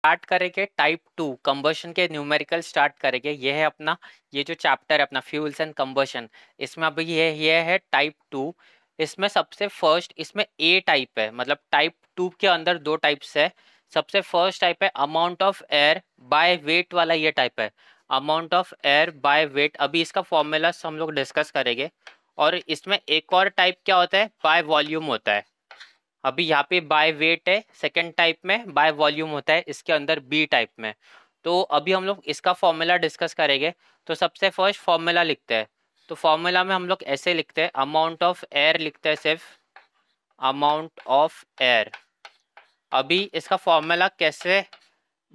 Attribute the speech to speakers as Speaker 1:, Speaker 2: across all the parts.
Speaker 1: Start करेंगे type 2 combustion के numerical start करेंगे। ये है अपना, ये जो चैप्टर है अपना फ्यूल्स एंड कंबशन, इसमें अभी ये है टाइप 2। इसमें सबसे फर्स्ट इसमें ए टाइप है, मतलब टाइप 2 के अंदर दो टाइप्स है। सबसे फर्स्ट टाइप है amount of air by wait वाला, ये टाइप है amount of air by wait. अभी इसका फॉर्मूला हम लोग डिस्कस करेंगे। और इसमें एक और टाइप क्या होता है, बाय वॉल्यूम होता है। अभी यहाँ पे बाय वेट है सेकंड टाइप में, बाय वॉल्यूम होता है इसके अंदर बी टाइप में। तो अभी हम लोग इसका फॉर्मूला डिस्कस करेंगे। तो सबसे फर्स्ट फॉर्मूला लिखते हैं। तो फॉर्मूला में हम लोग ऐसे लिखते हैं, अमाउंट ऑफ एयर लिखते हैं, सिर्फ अमाउंट ऑफ एयर। अभी इसका फॉर्मूला कैसे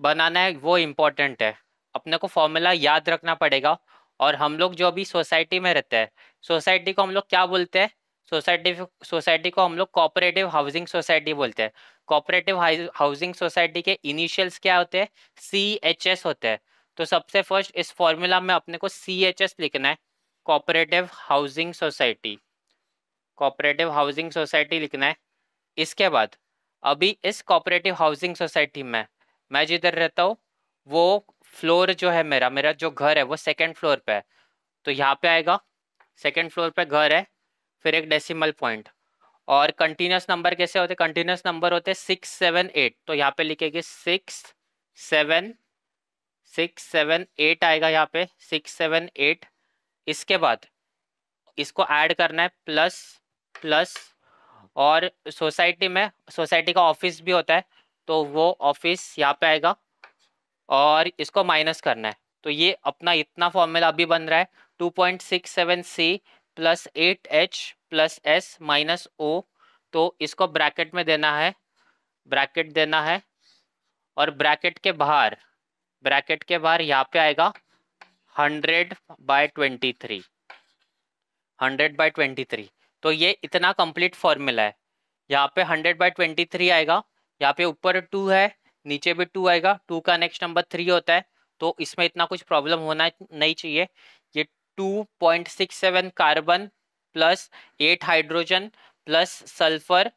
Speaker 1: बनाना है वो इम्पोर्टेंट है, अपने को फॉर्मूला याद रखना पड़ेगा। और हम लोग जो अभी सोसाइटी में रहते हैं, सोसाइटी को हम लोग क्या बोलते हैं, सोसाइटी को हम लोग कोऑपरेटिव हाउसिंग सोसाइटी बोलते हैं। कोऑपरेटिव हाउसिंग सोसाइटी के इनिशियल्स क्या होते हैं, CHS होते हैं। तो सबसे फर्स्ट इस फॉर्मूला में अपने को CHS लिखना है, cooperative housing society, cooperative housing society लिखना है। इसके बाद अभी इस कोऑपरेटिव हाउसिंग सोसाइटी में मैं जिधर रहता हूँ, वो फ्लोर जो है मेरा मेरा जो घर है वो सेकंड फ्लोर पे है। तो यहाँ पे आएगा, सेकंड फ्लोर पे घर है, फिर एक डेसिमल पॉइंट। और कंटिन्यूस नंबर कैसे होते, कंटिन्यूस नंबर होते 6 7 8। तो यहाँ पे लिखेंगे 6 7 आएगा, यहाँ पे 6 7 8। इसके बाद इसको ऐड करना है प्लस प्लस। और सोसाइटी में सोसाइटी का ऑफिस भी होता है, तो वो ऑफिस यहाँ पे आएगा और इसको माइनस करना है। तो ये अपना इतना फॉर्मूला अभी बन रहा है, 2.67C plus 8H plus S minus O। तो इसको ब्रैकेट में देना है, ब्रैकेट देना है। और ब्रैकेट के बाहर यहाँ पे आएगा 100/23, 100/23। तो ये इतना कंप्लीट फॉर्मूला है। यहाँ पे 100/23 आएगा, यहाँ पे ऊपर 2 है, नीचे भी 2 आएगा, 2 का नेक्स्ट नंबर 3 होता है। तो इसमें इतना कुछ प्रॉब्लम होना नहीं चाहिए। ये 2.67 carbon plus 8 hydrogen plus sulphur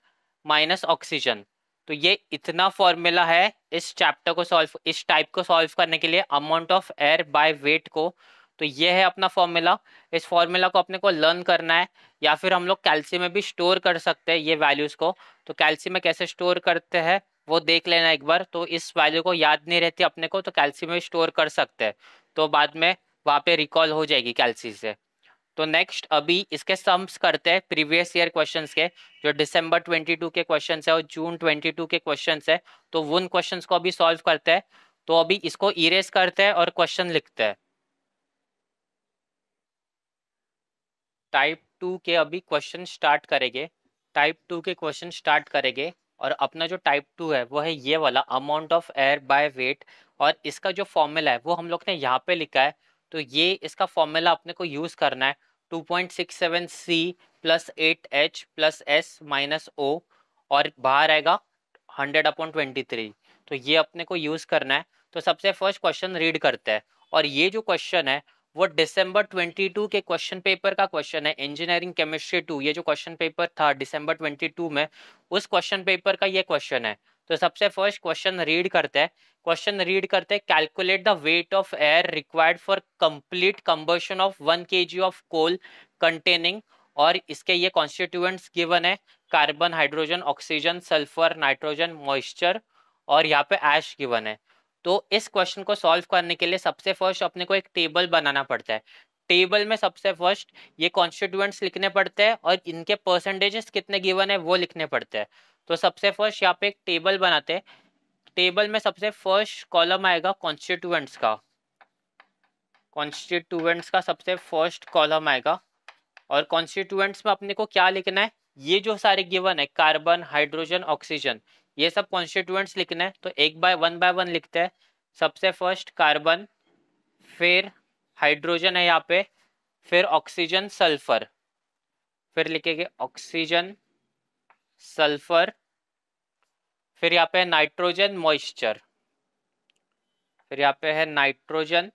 Speaker 1: minus oxygen. तो ये इतना फॉर्मूला है इस चैप्टर को सॉल्व, इस टाइप को सॉल्व करने के लिए, amount of air by wait को। तो ये है अपना फॉर्मूला। इस फॉर्मूला को अपने को लर्न करना है, या फिर हम लोग कैल्सी में भी स्टोर कर सकते हैं ये वैल्यूज को। तो कैल्सी में कैसे स्टोर करते हैं वो देख लेना एक बार। तो इस वैल्यू को याद नहीं रहती अपने को, तो कैल्सी में स्टोर कर सकते हैं, तो बाद में वहाँ पे रिकॉल हो जाएगी कैल्सी से। तो नेक्स्ट अभी इसके सम्स करते हैं प्रीवियस ईयर क्वेश्चंस के, जो दिसंबर 22 के क्वेश्चंस है और जून 22 के क्वेश्चंस है। तो उन क्वेश्चंस को अभी सॉल्व करते हैं। तो अभी इसको इरेज करते हैं और क्वेश्चन लिखते हैं। टाइप 2 के अभी क्वेश्चन स्टार्ट करेंगे, टाइप 2 के क्वेश्चन स्टार्ट करेंगे। और अपना जो टाइप 2 है वो है ये वाला, amount of air by wait. और इसका जो फॉर्मूला है वो हम लोग ने यहाँ पे लिखा है। तो ये इसका फॉर्मूला अपने को यूज करना है, 2.67C plus 8H plus S minus O। और बाहर आएगा 100/23। तो ये अपने को यूज करना है। तो सबसे फर्स्ट क्वेश्चन रीड करते हैं। और ये जो क्वेश्चन है वो दिसंबर 22 के क्वेश्चन पेपर का क्वेश्चन है, इंजीनियरिंग केमिस्ट्री 2। ये जो क्वेश्चन पेपर था दिसंबर 22 में, उस क्वेश्चन पेपर का ये क्वेश्चन है। तो सबसे फर्स्ट क्वेश्चन रीड करते हैं। क्वेश्चन रीड करते हैं, calculate the weight of air required for complete combustion of 1 kg of coal containing. और इसके ये कॉन्स्टिट्यूएंट्स गिवन है, carbon, hydrogen, oxygen, sulphur, nitrogen, moisture, और यहाँ पे ऐश गिवन है। तो इस क्वेश्चन को सॉल्व करने के लिए सबसे फर्स्ट अपने को एक टेबल बनाना पड़ता है। टेबल में सबसे फर्स्ट ये कॉन्स्टिट्यूएंट्स लिखने पड़ते हैं और इनके परसेंटेजेस कितने गिवन है वो लिखने पड़ते हैं। तो सबसे फर्स्ट यहाँ पे एक टेबल बनाते हैं। टेबल में सबसे फर्स्ट कॉलम आएगा कॉन्स्टिट्यूएंट्स का, कॉन्स्टिट्यूएंट्स का सबसे फर्स्ट कॉलम आएगा। और कॉन्स्टिट्यूएंट्स में अपने को क्या लिखना है, ये जो सारे गिवन है, कार्बन, हाइड्रोजन, ऑक्सीजन, ये सब कॉन्स्टिट्यूएंट्स लिखना है। तो एक बाय वन लिखते हैं। सबसे फर्स्ट कार्बन, फिर हाइड्रोजन है यहाँ पे, फिर ऑक्सीजन, सल्फर, फिर लिखेंगे ऑक्सीजन, सल्फर, फिर यहाँ पे नाइट्रोजन, मॉइस्चर, फिर यहाँ पे है नाइट्रोजन,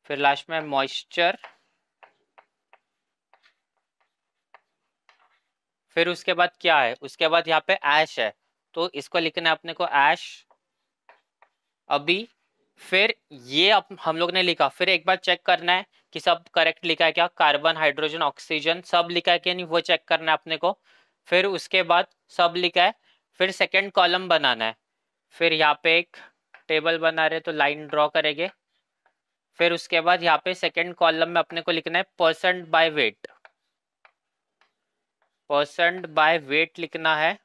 Speaker 1: फिर लास्ट में मॉइस्चर, फिर उसके बाद क्या है, उसके बाद यहाँ पे ऐश है। तो इसको लिखना है अपने को ऐश, अभी फिर ये हम लोग ने लिखा, फिर एक बार चेक करना है कि सब करेक्ट लिखा है क्या, कार्बन हाइड्रोजन ऑक्सीजन सब लिखा है कि नहीं, वो चेक करना है अपने को। फिर उसके बाद सब लिखा है, फिर सेकंड कॉलम बनाना है। फिर यहाँ पे एक टेबल बना रहे तो लाइन ड्रॉ करेंगे। फिर उसके बाद यहाँ पे सेकंड कॉलम में अपने को लिखना है percent by weight, percent by weight लिखना है।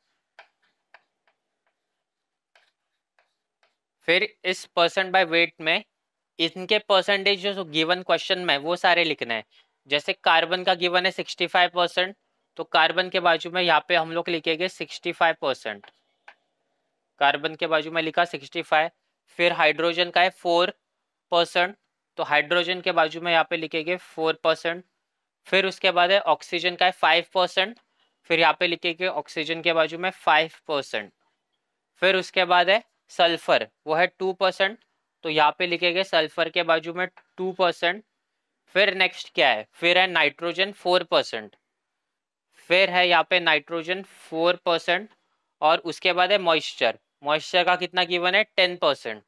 Speaker 1: फिर इस परसेंट बाय वेट में इनके परसेंटेज जो गिवन क्वेश्चन में वो सारे लिखने हैं। जैसे कार्बन का गिवन है 65%, तो कार्बन के बाजू में यहाँ पे हम लोग लिखेंगे 65%। कार्बन के बाजू में लिखा 65। फिर हाइड्रोजन का है 4%, तो हाइड्रोजन के बाजू में यहाँ पे लिखेंगे 4%। फिर उसके बाद है ऑक्सीजन का है 5%, फिर यहाँ पे लिखेंगे ऑक्सीजन के बाजू में 5%। फिर उसके बाद है सल्फर, वो है 2%, तो यहाँ पे लिखेंगे सल्फर के बाजू में 2%। फिर नेक्स्ट क्या है, फिर है नाइट्रोजन 4%, फिर है यहाँ पे नाइट्रोजन 4%। और उसके बाद है मॉइस्चर, मॉइस्चर का कितना गिवन है 10%,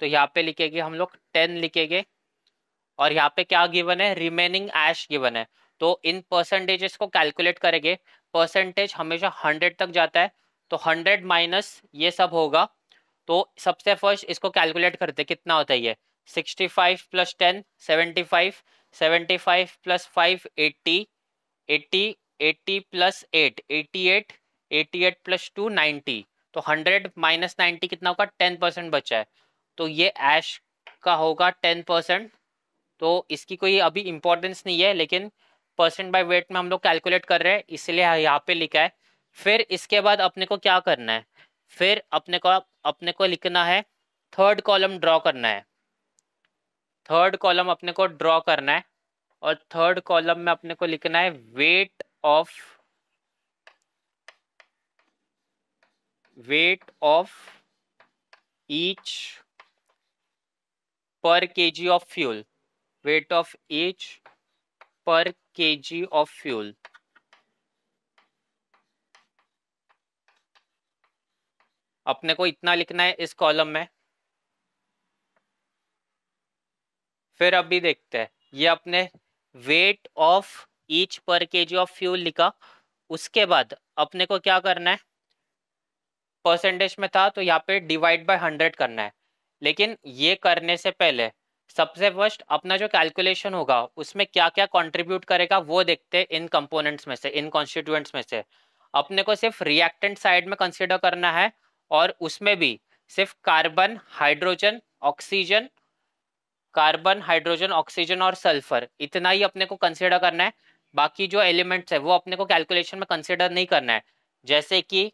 Speaker 1: तो यहाँ पे लिखेंगे हम लोग 10 लिखेंगे। और यहाँ पे क्या गिवन है, रिमेनिंग ऐश गिवन है। तो इन परसेंटेजेस को कैलकुलेट करेंगे, परसेंटेज हमेशा 100 तक जाता है, तो 100 माइनस ये सब होगा। तो सबसे फर्स्ट इसको कैलकुलेट करते कितना होता है ये, 65 प्लस 10 75, 75 प्लस 5 80, 80, 80 प्लस 8 88, 88 प्लस 2 90। तो 100 माइनस 90 कितना होगा, 10% बचा है, तो ये ऐश का होगा 10%। तो इसकी कोई अभी इंपॉर्टेंस नहीं है, लेकिन परसेंट बाय वेट में हम लोग कैलकुलेट कर रहे हैं इसलिए यहाँ पे लिखा है। फिर इसके बाद अपने को क्या करना है, फिर अपने को लिखना है, थर्ड कॉलम ड्रॉ करना है। थर्ड कॉलम अपने को ड्रॉ करना है, और थर्ड कॉलम में अपने को लिखना है वेट ऑफ ईच पर KG of fuel, weight of each पर केजी ऑफ फ्यूल। अपने को इतना लिखना है इस कॉलम में। फिर अभी देखते हैं, ये अपने वेट ऑफ ईच पर केजी ऑफ फ्यूल लिखा। उसके बाद अपने को क्या करना है, परसेंटेज में था तो यहाँ पे डिवाइड बाय 100 करना है। लेकिन ये करने से पहले सबसे फर्स्ट अपना जो कैलकुलेशन होगा उसमें क्या क्या कंट्रीब्यूट करेगा वो देखते हैं, इन कंपोनेंट्स में से, इन कॉन्स्टिट्यूएंट्स में से। अपने को सिर्फ रिएक्टेंट साइड में कंसिडर करना है, और उसमें भी सिर्फ carbon hydrogen oxygen, carbon hydrogen oxygen और सल्फर, इतना ही अपने को कंसिडर करना है। बाकी जो एलिमेंट्स है वो अपने को कैलकुलेशन में कंसिडर नहीं करना है। जैसे कि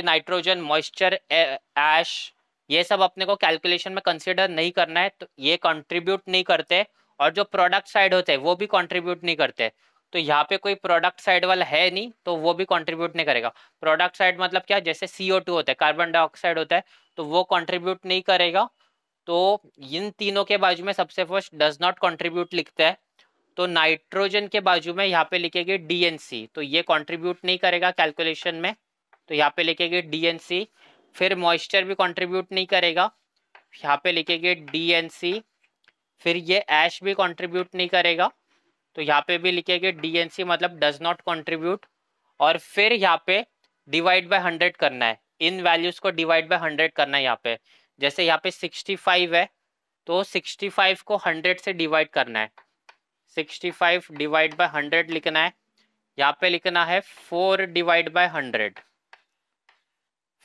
Speaker 1: नाइट्रोजन, मॉइस्चर, ऐश, ये सब अपने को कैलकुलेशन में कंसिडर नहीं करना है, तो ये कंट्रीब्यूट नहीं करते। और जो प्रोडक्ट साइड होते हैं वो भी कंट्रीब्यूट नहीं करते। तो यहाँ पे कोई प्रोडक्ट साइड वाला है नहीं, तो वो भी कंट्रीब्यूट नहीं करेगा। प्रोडक्ट साइड मतलब क्या, जैसे CO2 होता है, कार्बन डाइऑक्साइड होता है, तो वो कंट्रीब्यूट नहीं करेगा। तो इन तीनों के बाजू में सबसे फर्स्ट डज नॉट कंट्रीब्यूट लिखता है। तो नाइट्रोजन के बाजू में यहाँ पे लिखेंगे DNC, तो ये कंट्रीब्यूट नहीं करेगा कैलकुलेशन में, तो यहाँ पे लिखेंगे DNC। फिर मॉइस्चर भी कंट्रीब्यूट नहीं करेगा, यहाँ पे लिखेंगे DNC। फिर ये ऐश भी कंट्रीब्यूट नहीं करेगा, तो यहाँ पे भी लिखेंगे DNC, मतलब डज नॉट कंट्रीब्यूट। और फिर यहाँ पे डिवाइड बाय 100 करना है, इन वैल्यूज को डिवाइड बाय 100 करना है यहाँ पे। जैसे यहाँ पे 65 है, तो 65 को 100 से डिवाइड करना है, 65 डिवाइड बाय 100 लिखना है। यहाँ पे लिखना है 4 डिवाइड बाय 100।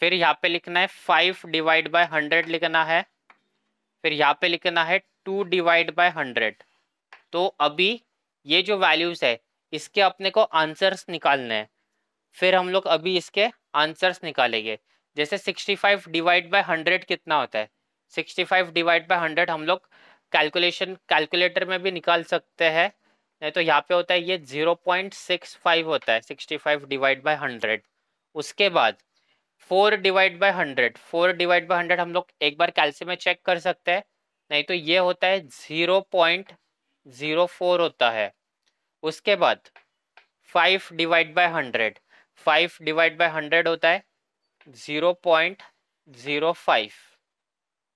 Speaker 1: फिर यहाँ पे लिखना है 5 डिवाइड बाय 100 लिखना है। फिर यहाँ पे लिखना है 2 डिवाइड बाय 100। तो अभी ये जो वैल्यूज है इसके अपने को आंसर्स निकालने हैं। फिर हम लोग अभी इसके आंसर्स निकालेंगे। जैसे 65 डिवाइड बाय 100 कितना होता है, 65 डिवाइड बाय 100 हम लोग कैलकुलेटर में भी निकाल सकते हैं, नहीं तो यहाँ पे होता है ये 0.65 होता है 65 डिवाइड बाय 100। उसके बाद 4 डिवाइड बाय 100, 4 डिवाइड बाय 100 हम लोग एक बार कैलसी में चेक कर सकते हैं, नहीं तो ये होता है 0.04 होता है। उसके बाद 5 डिवाइड बाय 100, 5 डिवाइड बाय 100 होता है 0.05।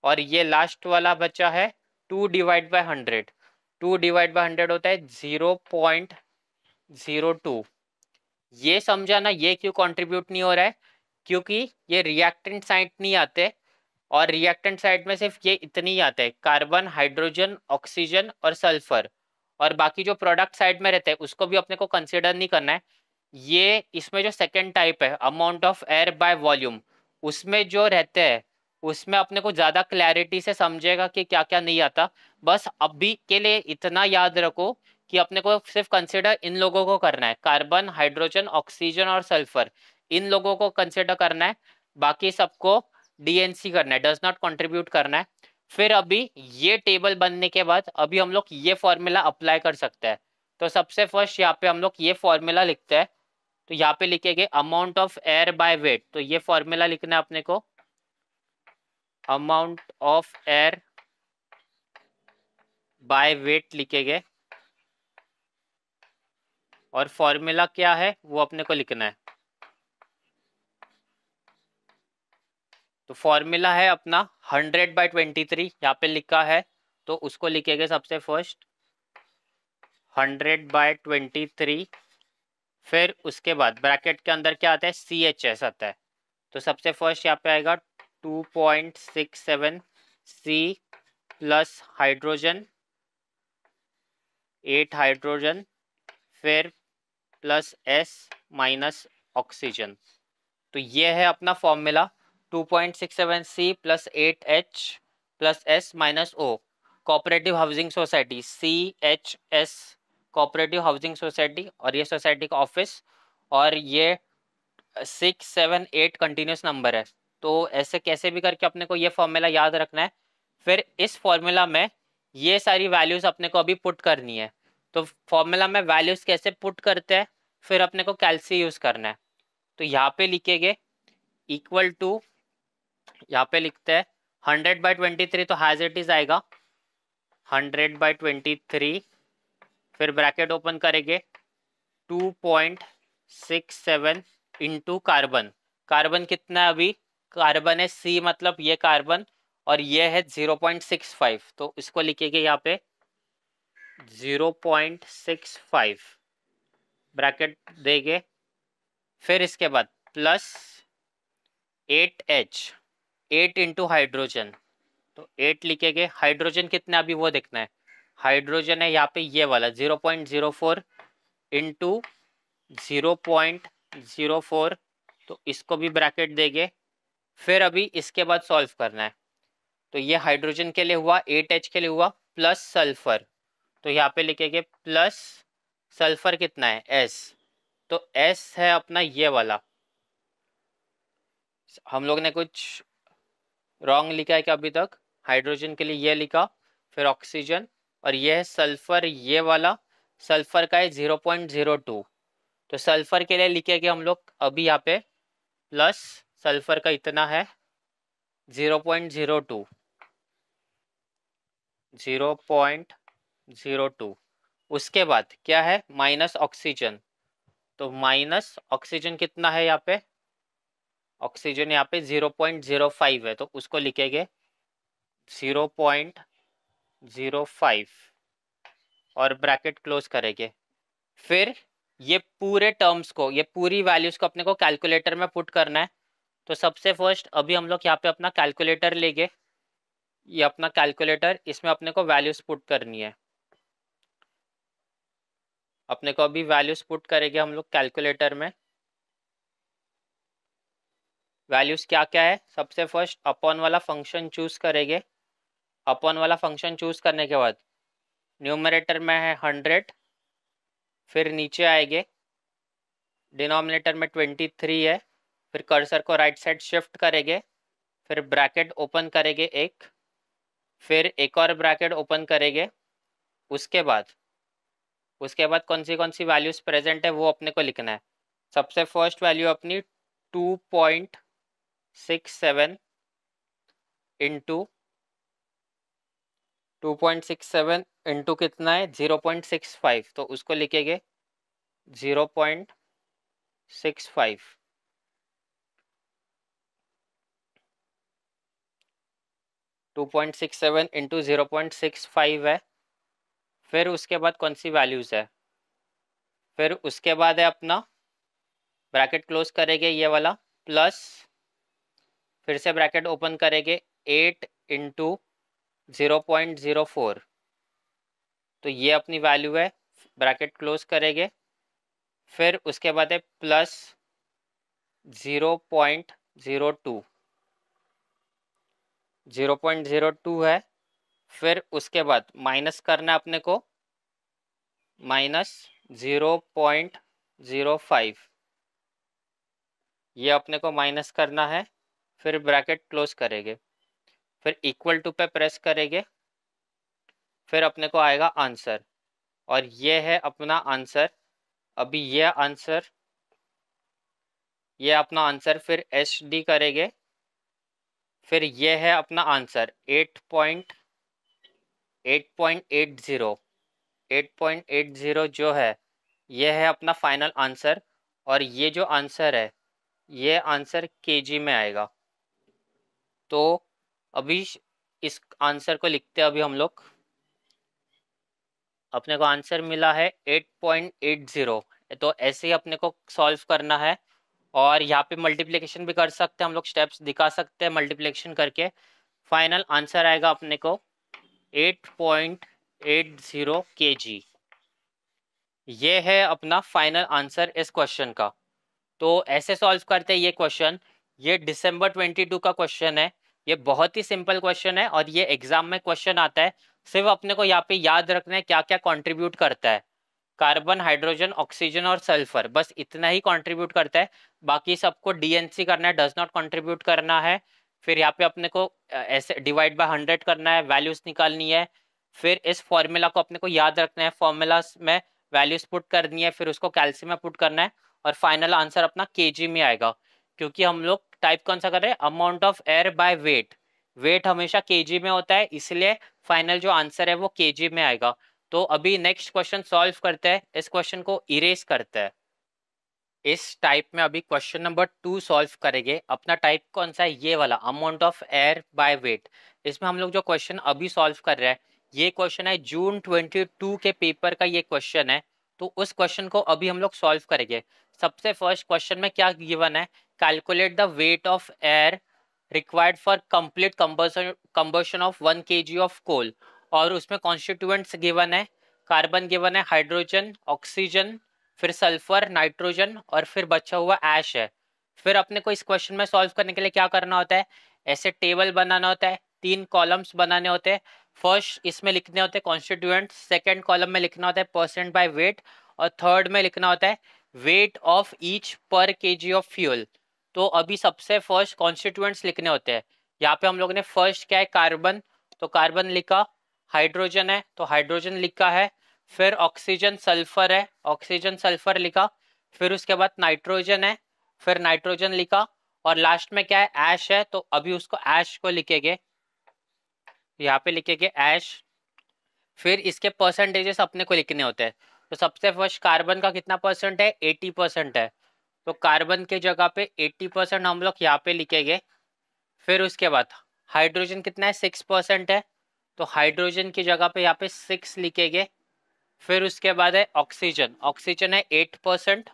Speaker 1: और ये लास्ट वाला बचा है 2/100। 2/100 होता है 0.02। ये समझा ना, ये क्यों कंट्रीब्यूट नहीं हो रहा है? क्योंकि ये रिएक्टेंट साइड नहीं आते, और रिएक्टेंट साइड में सिर्फ ये इतनी ही आते हैं, कार्बन, हाइड्रोजन, ऑक्सीजन और सल्फर। और बाकी जो प्रोडक्ट साइड में रहते हैं उसको भी अपने को कंसिडर नहीं करना है। ये इसमें जो सेकंड टाइप है, amount of air by volume, उसमें जो रहते हैं उसमें अपने को ज्यादा क्लैरिटी से समझेगा कि क्या क्या नहीं आता। बस अभी के लिए इतना याद रखो कि अपने को सिर्फ कंसिडर इन लोगों को करना है, कार्बन, हाइड्रोजन, ऑक्सीजन और सल्फर, इन लोगों को कंसिडर करना है। बाकी सबको डीएनसी करना है, डज नॉट कंट्रीब्यूट करना है। फिर अभी ये टेबल बनने के बाद अभी हम लोग ये फॉर्मूला अप्लाई कर सकते हैं। तो सबसे फर्स्ट यहाँ पे हम लोग ये फॉर्मूला लिखते हैं। तो यहाँ पे लिखेंगे amount of air by wait, तो ये फॉर्मूला लिखना है अपने को, amount of air by wait लिखेंगे। और फॉर्मूला क्या है वो अपने को लिखना है। तो फॉर्मूला है अपना 100/23, यहाँ पे लिखा है, तो उसको लिखेंगे सबसे फर्स्ट 100/23। फिर उसके बाद ब्रैकेट के अंदर क्या आता है, CHS आता है। तो सबसे फर्स्ट यहाँ पे आएगा 2.67 C प्लस हाइड्रोजन, 8 हाइड्रोजन, फिर प्लस S माइनस ऑक्सीजन। तो ये है अपना formula 2.67C plus 8H plus S minus O, cooperative housing society, CHS, cooperative housing society, और ये सोसाइटी का ऑफिस। और ये 6, 7, 8 कंटिन्यूस नंबर है। तो ऐसे कैसे भी करके अपने को ये फॉर्मूला याद रखना है। फिर इस फॉर्मूला में ये सारी वैल्यूज अपने को अभी पुट करनी है। तो फॉर्मूला में वैल्यूज कैसे पुट करते हैं, फिर अपने को कैलसी यूज करना है। तो यहाँ पे लिखेंगे इक्वल टू, यहाँ पे लिखते हैं 100/23, तो हैज इट इज आएगा 100/23। फिर ब्रैकेट ओपन करेंगे 2.67 इंटू कार्बन। कार्बन कितना है अभी, कार्बन है C, मतलब ये कार्बन, और ये है 0.65, तो इसको लिखेंगे यहाँ पे 0.65, ब्रैकेट देंगे। फिर इसके बाद प्लस 8H, 8 इंटू हाइड्रोजन, तो 8 लिखेंगे। हाइड्रोजन कितना अभी वो देखना है, हाइड्रोजन है यहाँ पे ये वाला 0.04 इंटू 0.04, तो इसको भी ब्रैकेट देंगे। फिर अभी इसके बाद सॉल्व करना है। तो ये हाइड्रोजन के लिए हुआ, 8H के लिए हुआ, प्लस सल्फर, तो यहाँ पे लिखेंगे प्लस सल्फर कितना है S, तो S है अपना ये वाला। हम लोग ने कुछ रॉन्ग लिखा है क्या अभी तक? हाइड्रोजन के लिए ये लिखा, फिर ऑक्सीजन, और ये है सल्फर, ये वाला सल्फर का है 0.02। तो सल्फर के लिए लिखेंगे हम लोग अभी यहाँ पे प्लस सल्फर का इतना है 0.02, 0.02। उसके बाद क्या है, माइनस ऑक्सीजन, तो माइनस ऑक्सीजन कितना है यहाँ पे, ऑक्सीजन यहाँ पे 0.05 है, तो उसको लिखेंगे 0.05 और ब्रैकेट क्लोज करेंगे। फिर ये पूरे टर्म्स को, ये पूरी वैल्यूज को अपने को कैलकुलेटर में पुट करना है। तो सबसे फर्स्ट अभी हम लोग यहाँ पे अपना कैलकुलेटर लेंगे, ये अपना कैलकुलेटर, इसमें अपने को वैल्यूज पुट करनी है। अपने को अभी वैल्यूज पुट करेंगे हम लोग कैलकुलेटर में। वैल्यूज क्या क्या है, सबसे फर्स्ट अपॉन वाला फंक्शन चूज करेंगे। अपॉन वाला फंक्शन चूज करने के बाद न्यूमरेटर में है 100, फिर नीचे आएंगे, डिनोमिनेटर में 23 है, फिर कर्सर को राइट साइड शिफ्ट करेंगे, फिर ब्रैकेट ओपन करेंगे एक, फिर एक और ब्रैकेट ओपन करेंगे। उसके बाद कौन सी वैल्यूज प्रेजेंट है वो अपने को लिखना है। सबसे फर्स्ट वैल्यू अपनी 2.67 इंटू 2.67 इंटू कितना है 0.65, तो उसको लिखेंगे 0.65। 2.67 इंटू 0.65 है। फिर उसके बाद कौन सी वैल्यूज है, फिर उसके बाद है अपना ब्रैकेट क्लोज करेंगे ये वाला प्लस, फिर से ब्रैकेट ओपन करेंगे 8 इंटू 0.04, तो ये अपनी वैल्यू है, ब्रैकेट क्लोज करेंगे। फिर उसके बाद है प्लस 0.02, 0.02 है। फिर उसके बाद माइनस करना है अपने को -0.05, ये अपने को माइनस करना है। फिर ब्रैकेट क्लोज करेंगे, फिर इक्वल टू पे प्रेस करेंगे, फिर अपने को आएगा आंसर, और ये है अपना आंसर। अभी ये अपना आंसर, फिर एच डी करेंगे, फिर ये है अपना आंसर 8.80, 8.80 जो है ये है अपना फाइनल आंसर। और ये जो आंसर है ये आंसर केजी में आएगा। तो अभी इस आंसर को लिखते हैं अभी हम लोग। अपने को आंसर मिला है 8.80, तो ऐसे ही अपने को सॉल्व करना है। और यहाँ पे मल्टीप्लिकेशन भी कर सकते हैं हम लोग, स्टेप्स दिखा सकते हैं मल्टीप्लिकेशन करके। फाइनल आंसर आएगा अपने को 8.80 kg। ये है अपना फाइनल आंसर इस क्वेश्चन का। तो ऐसे सॉल्व करते हैं ये क्वेश्चन। ये दिसंबर 22 का क्वेश्चन है। ये बहुत ही सिंपल क्वेश्चन है और ये एग्जाम में क्वेश्चन आता है। सिर्फ अपने को यहाँ पे याद रखना है क्या क्या कंट्रीब्यूट करता है। कार्बन, हाइड्रोजन, ऑक्सीजन और सल्फर, बस इतना ही कंट्रीब्यूट करता है। बाकी सबको डीएनसी करना है, डज नॉट कंट्रीब्यूट करना है। फिर यहाँ पे अपने को ऐसे डिवाइड बाय 100 करना है, वैल्यूज निकालनी है। फिर इस फॉर्मूला को अपने को याद रखना है, फॉर्मूला में वैल्यूज पुट करनी है, फिर उसको कैल्शियम में पुट करना है, और फाइनल आंसर अपना केजी में आएगा। क्योंकि हम लोग टाइप कौन सा कर रहे हैं, amount of air by weight, weight हमेशा केजी में होता है, इसलिए फाइनल जो आंसर है वो केजी में आएगा। तो अभी नेक्स्ट क्वेश्चन सॉल्व करते हैं, इस क्वेश्चन को इरेज करते हैं। इस टाइप में अभी क्वेश्चन नंबर 2 सॉल्व करेंगे। अपना टाइप कौन सा है, ये वाला, amount of air by wait. इसमें हम लोग जो क्वेश्चन अभी सॉल्व कर रहे हैं, ये क्वेश्चन है जून 22 के पेपर का ये क्वेश्चन है। तो उस क्वेश्चन को अभी हम लोग सॉल्व करेंगे। सबसे फर्स्ट क्वेश्चन में क्या गिवन है, calculate the weight of air required for complete combustion of 1 kg of coal. और उसमें कॉन्स्टिट्यूएंट्स गिवन है, कार्बन गिवन है, हाइड्रोजन, ऑक्सीजन, फिर सल्फर, नाइट्रोजन, और फिर बचा हुआ ऐश है। फिर अपने को इस क्वेश्चन में सॉल्व करने के लिए क्या करना होता है, ऐसे टेबल बनाना होता है, 3 कॉलम्स बनाने होते हैं। फर्स्ट इसमें लिखने होते हैं कॉन्स्टिट्यूएंट, सेकेंड कॉलम में लिखना होता है परसेंट बाय वेट, और थर्ड में लिखना होता है वेट ऑफ ईच पर केजी ऑफ फ्यूल। तो अभी सबसे फर्स्ट कॉन्स्टिट्यूएंट्स लिखने होते हैं। यहाँ पे हम लोगों ने फर्स्ट क्या है, कार्बन, तो कार्बन लिखा। हाइड्रोजन है तो हाइड्रोजन लिखा है। फिर ऑक्सीजन सल्फर है, ऑक्सीजन सल्फर लिखा। फिर उसके बाद नाइट्रोजन है, फिर नाइट्रोजन लिखा। और लास्ट में क्या है, ऐश है, तो अभी उसको ऐश को लिखेंगे, यहाँ पे लिखेंगे ऐश। फिर इसके परसेंटेजेस अपने को लिखने होते हैं। तो सबसे फर्स्ट कार्बन का कितना परसेंट है, 80% है, तो कार्बन के जगह पे 80% हम लोग यहाँ पे लिखेंगे। फिर उसके बाद हाइड्रोजन कितना है, 6% है, तो हाइड्रोजन की जगह पे यहाँ पे 6 लिखेंगे। फिर उसके बाद है ऑक्सीजन, ऑक्सीजन है 8%,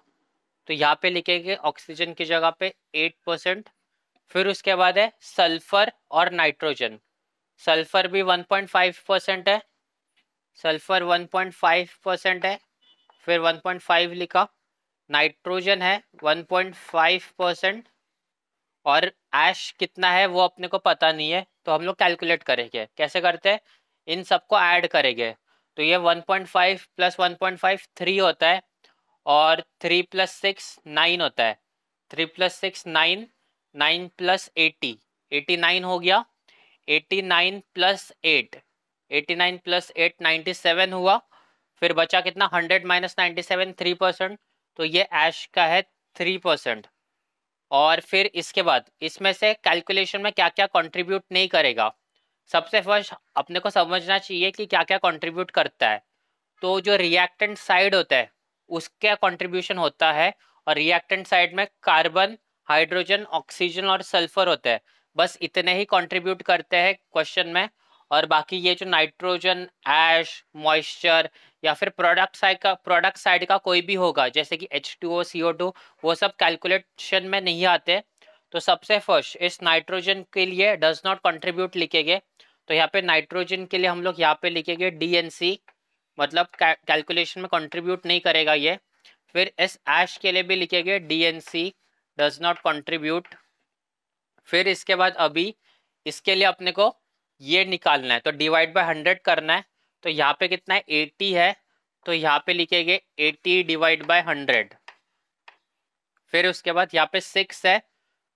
Speaker 1: तो यहाँ पे लिखेंगे ऑक्सीजन की जगह पे 8%। फिर उसके बाद है सल्फर और नाइट्रोजन, सल्फर भी 1.5% है, सल्फर 1.5% है, फिर 1.5 लिखा। नाइट्रोजन है 1.5%, और ऐश कितना है वो अपने को पता नहीं है, तो हम लोग कैलकुलेट करेंगे। कैसे करते हैं, इन सबको ऐड करेंगे। तो ये 1.5 प्लस 1.5 3 होता है, और 3 प्लस 6 9 होता है। 3 प्लस 6 9, 9 प्लस 80, 89 हो गया। 89 प्लस 8, 89 प्लस 8 97 हुआ। फिर बचा कितना, 100 माइनस 97, 3%, तो ये ऐश का है 3%। और फिर इसके बाद इसमें से कैलकुलेशन में क्या क्या कंट्रीब्यूट नहीं करेगा। सबसे फर्स्ट अपने को समझना चाहिए कि क्या क्या कंट्रीब्यूट करता है। तो जो रिएक्टेंट साइड होता है उसका कंट्रीब्यूशन होता है, और रिएक्टेंट साइड में कार्बन, हाइड्रोजन, ऑक्सीजन और सल्फर होता है। बस इतने ही कंट्रीब्यूट करते हैं क्वेश्चन में। और बाकी ये जो नाइट्रोजन, ऐश, मॉइस्चर या फिर प्रोडक्ट साइड का कोई भी होगा जैसे कि H2O, CO2, वो सब कैलकुलेशन में नहीं आते। तो सबसे फर्स्ट इस नाइट्रोजन के लिए डज नॉट कंट्रीब्यूट लिखेंगे, तो यहाँ पे नाइट्रोजन के लिए हम लोग यहाँ पे लिखेंगे DNC, मतलब कैलकुलेशन में कंट्रीब्यूट नहीं करेगा ये। फिर इस ऐश के लिए भी लिखेंगे DNC, डज नॉट कंट्रीब्यूट। फिर इसके बाद अभी इसके लिए अपने को ये निकालना है, तो डिवाइड बाय 100 करना है। तो यहाँ पे कितना है 80 है, तो यहाँ पे लिखेंगे 80 डिवाइड बाय 100। फिर उसके बाद यहाँ पे 6 है,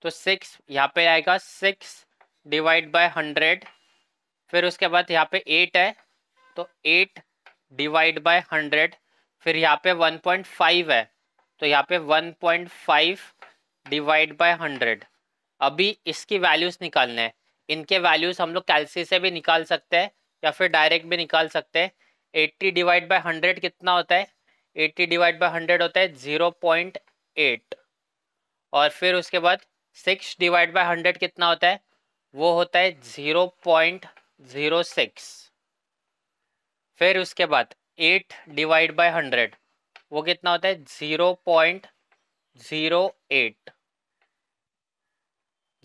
Speaker 1: तो 6 यहाँ पे आएगा 6 डिवाइड बाय 100। फिर उसके बाद यहाँ पे 8 है, तो 8 डिवाइड बाय 100। फिर यहाँ पे 1.5 है, तो यहाँ पे 1.5 डिवाइड बाय 100। अभी इसकी वैल्यूज निकालने हैं। इनके वैल्यूज हम लोग कैलसी से भी निकाल सकते हैं या फिर डायरेक्ट भी निकाल सकते हैं। 80 डिवाइड बाय 100 कितना होता है? 80 डिवाइड बाय 100 होता है 0.8। और फिर उसके बाद 6 डिवाइड बाय 100 कितना होता है? वो होता है 0.06। फिर उसके बाद 8 डिवाइड बाय 100 वो कितना होता है? 0.08।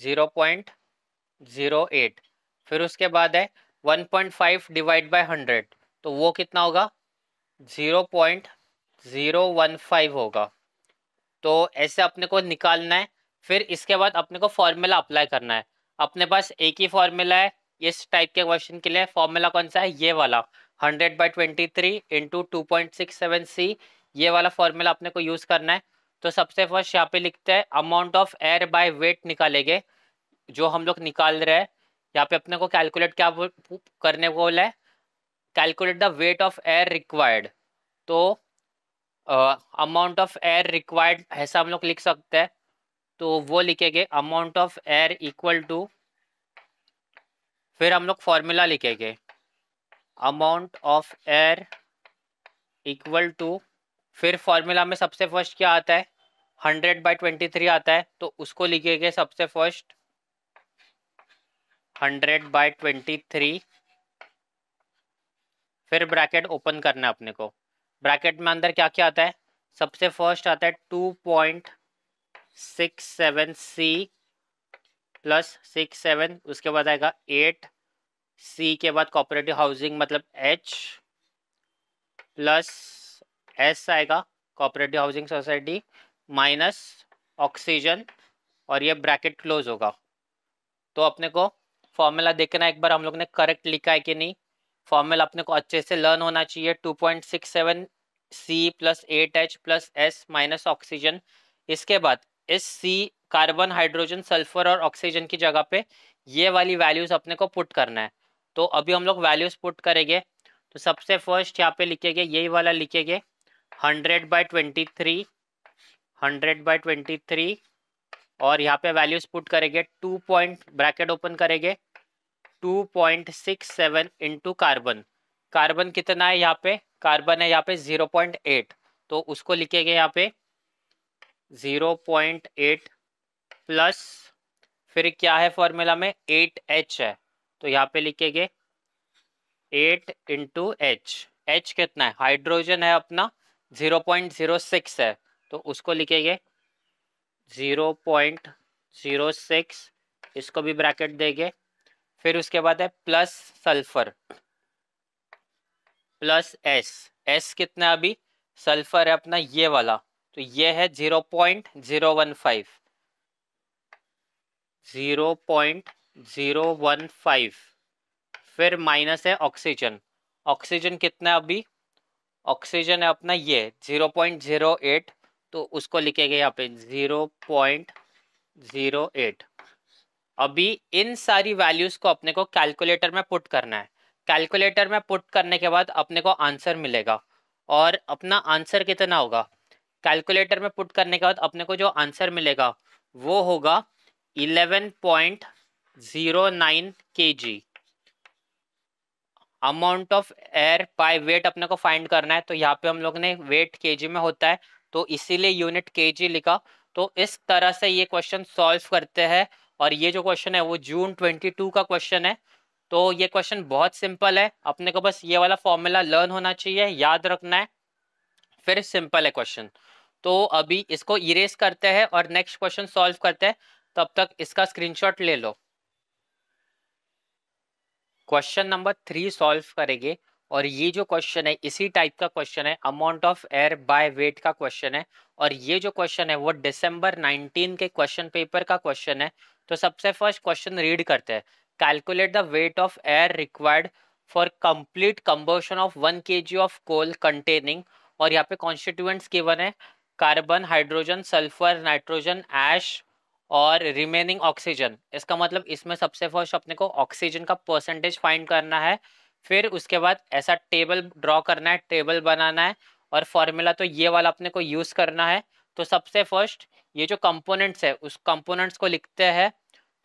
Speaker 1: 0.08। फिर उसके बाद है 1.5 डिवाइड बाय 100, तो वो कितना होगा? 0.015 होगा। तो ऐसे अपने को निकालना है। फिर इसके बाद अपने को फॉर्मूला अप्लाई करना है। अपने पास एक ही फॉर्मूला है इस टाइप के क्वेश्चन के लिए। फॉर्मूला कौन सा है? ये वाला 100/23 इंटू 2.67C, ये वाला फॉर्मूला अपने को यूज करना है। तो सबसे फर्स्ट यहाँ पे लिखते हैं amount of air by wait निकालेंगे, जो हम लोग निकाल रहे हैं। यहाँ पे अपने को कैलकुलेट क्या करने को बोला है? Calculate the weight of air required. तो अमाउंट ऑफ एयर रिक्वायर्ड ऐसा हम लोग लिख सकते हैं। तो वो लिखेंगे amount of air equal to, फिर हम लोग फॉर्मूला लिखेंगे amount of air equal to, फिर फॉर्मूला में सबसे फर्स्ट क्या आता है? 100/23 आता है, तो उसको लिखेंगे सबसे फर्स्ट 100/23। फिर ब्रैकेट ओपन करना है अपने को। ब्रैकेट में अंदर क्या क्या आता है? सबसे फर्स्ट आता है 2.67C प्लस 67, उसके बाद आएगा 8C के बाद कोऑपरेटिव हाउसिंग मतलब H प्लस S आएगा cooperative housing society minus oxygen, और ये ब्रैकेट क्लोज होगा। तो अपने को फॉर्मूला देखना एक बार हम लोग ने करेक्ट लिखा है कि नहीं। फॉर्मूला अपने को अच्छे से लर्न होना चाहिए। 2.67C plus 8H plus S minus oxygen. इसके बाद इस C कार्बन, हाइड्रोजन, सल्फर और ऑक्सीजन की जगह पे ये वाली वैल्यूज अपने को पुट करना है। तो अभी हम लोग वैल्यूज पुट करेंगे। तो सबसे फर्स्ट यहाँ पे लिखेंगे यही वाला लिखेंगे 100/23, 100/23, और यहाँ पे वैल्यूज पुट करेंगे 2 पॉइंट ब्रैकेट ओपन करेंगे 2.67 इंटू कार्बन। कार्बन कितना है यहाँ पे? कार्बन है यहाँ पे 0.8, तो उसको लिखेंगे यहाँ पे 0.8 प्लस, फिर क्या है फॉर्मूला में? 8H है, तो यहाँ पे लिखेंगे 8 इंटू H। H कितना है? हाइड्रोजन है अपना 0.06 है, तो उसको लिखेंगे 0.06, इसको भी ब्रैकेट देंगे। फिर उसके बाद है plus sulphur plus S। S कितना है अभी? सल्फर है अपना ये वाला, तो ये है 0.015, 0.015। फिर माइनस है ऑक्सीजन। ऑक्सीजन कितना है अभी? ऑक्सीजन है अपना ये 0.08, तो उसको लिखेंगे यहाँ पे 0.08। अभी इन सारी वैल्यूज को अपने को कैलकुलेटर में पुट करना है। कैलकुलेटर में पुट करने के बाद अपने को आंसर मिलेगा, और अपना आंसर कितना होगा? कैलकुलेटर में पुट करने के बाद अपने को जो आंसर मिलेगा वो होगा 11.09 kg। Amount of air by wait अपने को फाइंड करना है, तो यहाँ पे हम लोग ने वेट केजी में होता है, तो इसीलिए यूनिट केजी लिखा। तो इस तरह से ये क्वेश्चन सॉल्व करते हैं और ये जो क्वेश्चन है वो जून 22 का क्वेश्चन है। तो ये क्वेश्चन बहुत सिंपल है, अपने को बस ये वाला फॉर्मूला लर्न होना चाहिए, याद रखना है, फिर सिंपल है क्वेश्चन। तो अभी इसको इरेज करते हैं और नेक्स्ट क्वेश्चन सॉल्व करते हैं, तब तक इसका स्क्रीनशॉट ले लो। क्वेश्चन नंबर 3 सॉल्व करेंगे, और ये जो क्वेश्चन है इसी टाइप का क्वेश्चन है, amount of air by wait का क्वेश्चन है। और ये जो क्वेश्चन है वो दिसंबर 19 के क्वेश्चन पेपर का क्वेश्चन है। तो सबसे फर्स्ट क्वेश्चन रीड करते हैं। Calculate the weight of air required for complete combustion of 1 kg of coal containing, और यहाँ पे कॉन्स्टिट्यूएंट्स गिवन है, carbon, hydrogen, sulphur, nitrogen, ash और रिमेनिंग ऑक्सीजन। इसका मतलब इसमें सबसे फर्स्ट अपने को ऑक्सीजन का परसेंटेज फाइंड करना है, फिर उसके बाद ऐसा टेबल ड्रॉ करना है, टेबल बनाना है, और फॉर्मूला तो ये वाला अपने को यूज करना है। तो सबसे फर्स्ट ये जो कंपोनेंट्स है उस कंपोनेंट्स को लिखते हैं।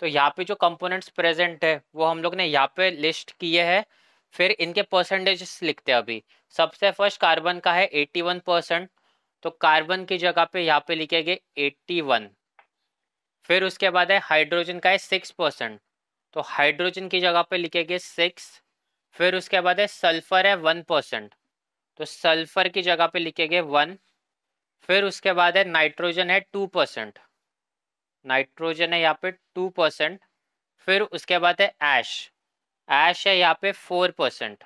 Speaker 1: तो यहाँ पे जो कंपोनेंट्स प्रेजेंट है वो हम लोग ने यहाँ पे लिस्ट किए हैं, फिर इनके परसेंटेज लिखते हैं अभी। सबसे फर्स्ट कार्बन का है 81%, तो कार्बन की जगह पे यहाँ पे लिखेंगे 81। फिर उसके बाद है हाइड्रोजन का है 6%, तो हाइड्रोजन की जगह पे लिखेंगे 6। फिर उसके बाद है सल्फर है 1%, तो सल्फर की जगह पे लिखेंगे 1। फिर उसके बाद है नाइट्रोजन है 2%, नाइट्रोजन है यहाँ पे 2%। फिर उसके बाद है ऐश, ऐश है यहाँ पे 4%।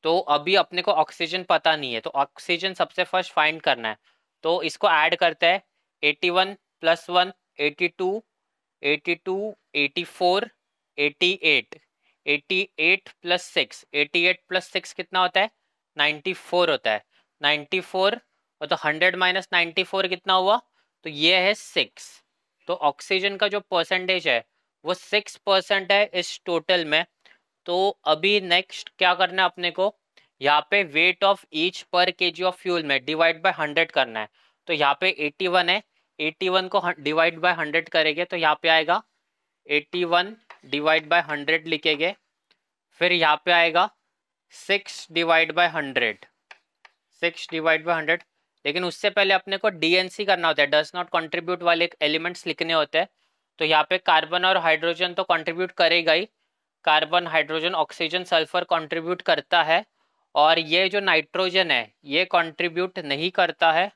Speaker 1: तो अभी अपने को ऑक्सीजन पता नहीं है, तो ऑक्सीजन सबसे फर्स्ट फाइंड करना है। तो इसको ऐड करते हैं, 81 + 1 82, 82 84 88, 88 + 6, 88 + 6 कितना होता है, 94 होता है। 94 और तो 100 - 94 कितना हुआ, तो ये है 6। तो ऑक्सीजन का जो परसेंटेज है वो 6% है इस टोटल में। तो अभी नेक्स्ट क्या करना है अपने को, यहाँ पे वेट ऑफ ईच पर केजी ऑफ फ्यूल में डिवाइड बाय 100 करना है। तो यहाँ पे 81 है, 81 को डिवाइड बाय 100 करेंगे तो यहाँ पे आएगा 81 डिवाइड बाय 100 लिखेंगे। फिर यहाँ पे आएगा 6 डिवाइड बाय 100, 6 डिवाइड बाय 100। लेकिन उससे पहले अपने को डीएनसी करना होता है, डज नॉट कंट्रीब्यूट वाले एलिमेंट्स लिखने होते हैं। तो यहाँ पे कार्बन और हाइड्रोजन तो कंट्रीब्यूट करेगा ही, carbon, hydrogen, oxygen, sulphur contribute करता है। और ये जो नाइट्रोजन है ये कंट्रीब्यूट नहीं करता है,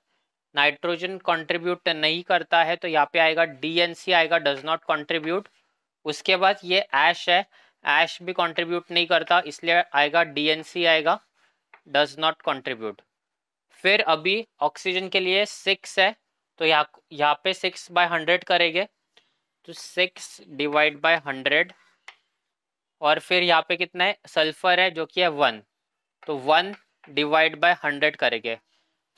Speaker 1: नाइट्रोजन कंट्रीब्यूट नहीं करता है, तो यहाँ पे आएगा डीएनसी आएगा, डज नॉट कंट्रीब्यूट। उसके बाद ये ऐश है, ऐश भी कंट्रीब्यूट नहीं करता, इसलिए आएगा डीएनसी आएगा, डज नॉट कंट्रीब्यूट। फिर अभी ऑक्सीजन के लिए 6 है, तो यहाँ पे 6/100 करेंगे, तो 6 डिवाइड बाय 100। और फिर यहाँ पे कितना है, सल्फर है जो कि है 1, तो 1 डिवाइड बाय 100 करेंगे।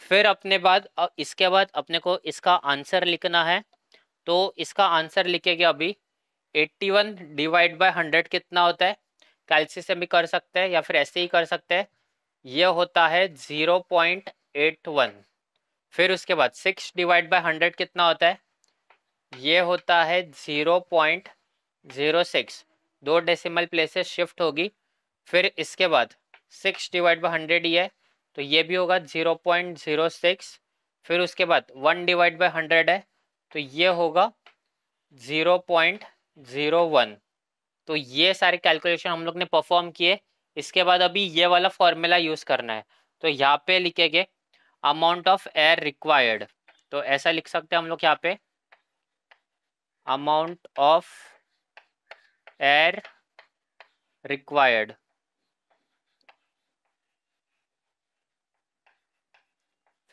Speaker 1: फिर अपने बाद इसके बाद अपने को इसका आंसर लिखना है। तो इसका आंसर लिखेंगे अभी, 81 डिवाइड बाय 100 कितना होता है, कैलसी से भी कर सकते हैं या फिर ऐसे ही कर सकते हैं, ये होता है 0.81। फिर उसके बाद 6 डिवाइड बाय 100 कितना होता है, ये होता है 0.06, 2 डेसिमल प्लेसेस शिफ्ट होगी। फिर इसके बाद 6 डिवाइड बाय 100 ही है, तो ये भी होगा 0.06। फिर उसके बाद 1 डिवाइड बाय 100 है, तो ये होगा 0.01। तो ये सारे कैलकुलेशन हम लोग ने परफॉर्म किए। इसके बाद अभी ये वाला फॉर्मूला यूज करना है। तो यहाँ पे लिखेंगे अमाउंट ऑफ एयर रिक्वायर्ड, तो ऐसा लिख सकते हैं हम लोग यहाँ पे, अमाउंट ऑफ एयर रिक्वायर्ड।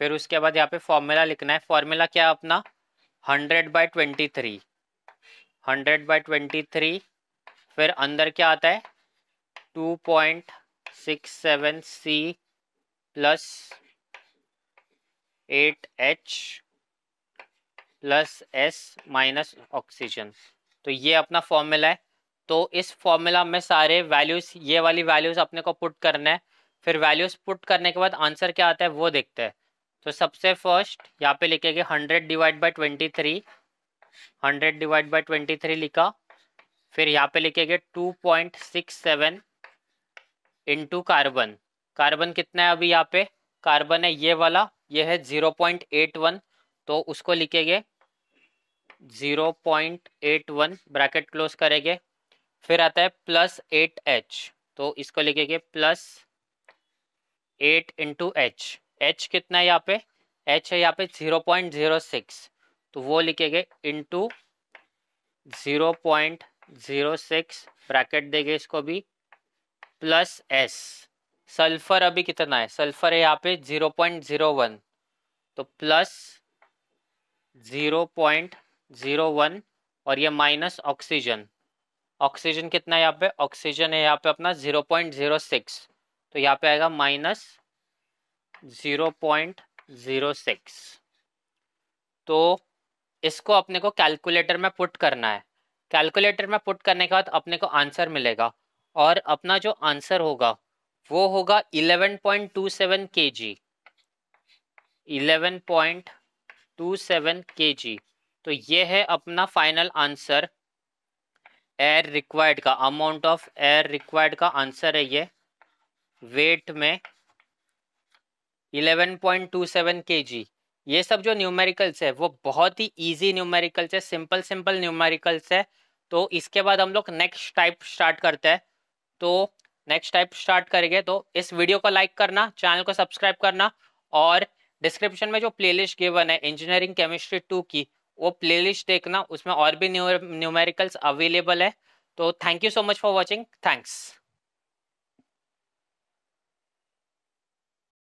Speaker 1: फिर उसके बाद यहाँ पे फॉर्मूला लिखना है, फॉर्मूला क्या अपना 100/23, 100/23। फिर अंदर क्या आता है 2.67 C plus 8H plus S minus oxygen. तो ये अपना फॉर्मूला है। तो इस फॉर्मूला में सारे वैल्यूज, ये वाली वैल्यूज अपने को पुट करना है। फिर वैल्यूज पुट करने के बाद आंसर क्या आता है वो देखते हैं। तो सबसे फर्स्ट यहाँ पे लिखेंगे 100 डिवाइड बाय 23, 100 डिवाइड बाय 23 लिखा। फिर यहाँ पे लिखेंगे 2.67 इंटू कार्बन, कार्बन कितना है अभी यहाँ पे, कार्बन है ये वाला, ये है 0.81, तो उसको लिखेंगे 0.81 ब्रैकेट क्लोज करेंगे, फिर आता है +8h, तो इसको लिखेंगे +8 इंटू एच कितना है यहाँ पे, एच है यहाँ पे 0.06, तो वो लिखेंगे इंटू 0.06 ब्रैकेट देंगे इसको भी, प्लस एस। सल्फर अभी कितना है, सल्फर है यहाँ पे 0.01, तो प्लस 0.01, और ये माइनस ऑक्सीजन, ऑक्सीजन कितना है यहाँ पे, ऑक्सीजन है यहाँ पे अपना 0.06, तो यहाँ पे आएगा -0.06। तो इसको अपने को कैलकुलेटर में पुट करना है, कैलकुलेटर में पुट करने के बाद अपने को आंसर मिलेगा, और अपना जो आंसर होगा वो होगा 11.27 kg, 11.27 kg। तो ये है अपना फाइनल आंसर, एयर रिक्वायर्ड का, अमाउंट ऑफ एयर रिक्वायर्ड का आंसर है ये, वेट में 11.27 kg। ये सब जो न्यूमेरिकल्स है वो बहुत ही इजी न्यूमेरिकल्स है, सिंपल सिंपल न्यूमेरिकल्स है। तो इसके बाद हम लोग नेक्स्ट टाइप स्टार्ट करते हैं। तो नेक्स्ट टाइप स्टार्ट करेंगे, तो इस वीडियो को लाइक करना, चैनल को सब्सक्राइब करना, और डिस्क्रिप्शन में जो प्लेलिस्ट गिवन है इंजीनियरिंग केमिस्ट्री 2 की, वो प्लेलिस्ट देखना, उसमें और भी न्यूमेरिकल्स अवेलेबल है। तो thank you so much for watching, thanks.